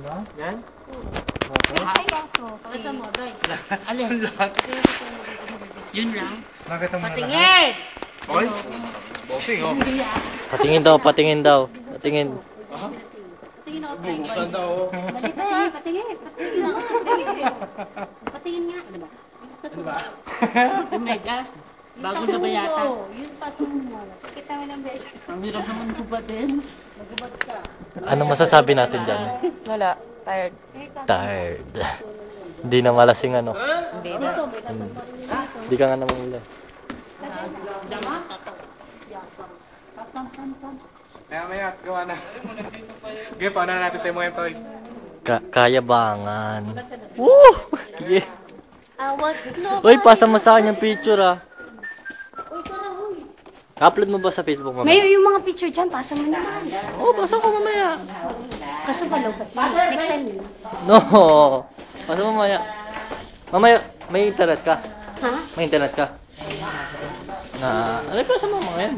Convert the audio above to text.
Yan? Pakita mo, Day. Alin? Yun lang. Nakita mo na lahat? Patingin! Oy! Boxing, oh. Patingin daw, patingin daw. Patingin. Patingin ako, Day. Buksan daw, oh. Patingin. Patingin nga. Ano ba? Ano ba? Oh my gosh. Bago na ba yata? Yung tattoo mo. Kita mo ng beso. Ang hirap naman gubatin. Ano masasabi natin dyan? Wala. Tired. Tired. Hindi na malasing ano. Hindi na. Hindi ka nga namumula. Maya, gawa na. Okay, paano na natin tayo mga employ? Kayabangan. Woo! Yeah. Awag. No. Uy, pasa mo sa akin yung picture ah. Upload mo ba sa Facebook mamaya? May yung mga picture dyan, pasa mo naman. Oo, pasa ko mamaya. Kaso pala, next time yun. No. Pasa mo mamaya. Mamaya, may internet ka? Ha? May internet ka? Na, ano pa sa mga yan?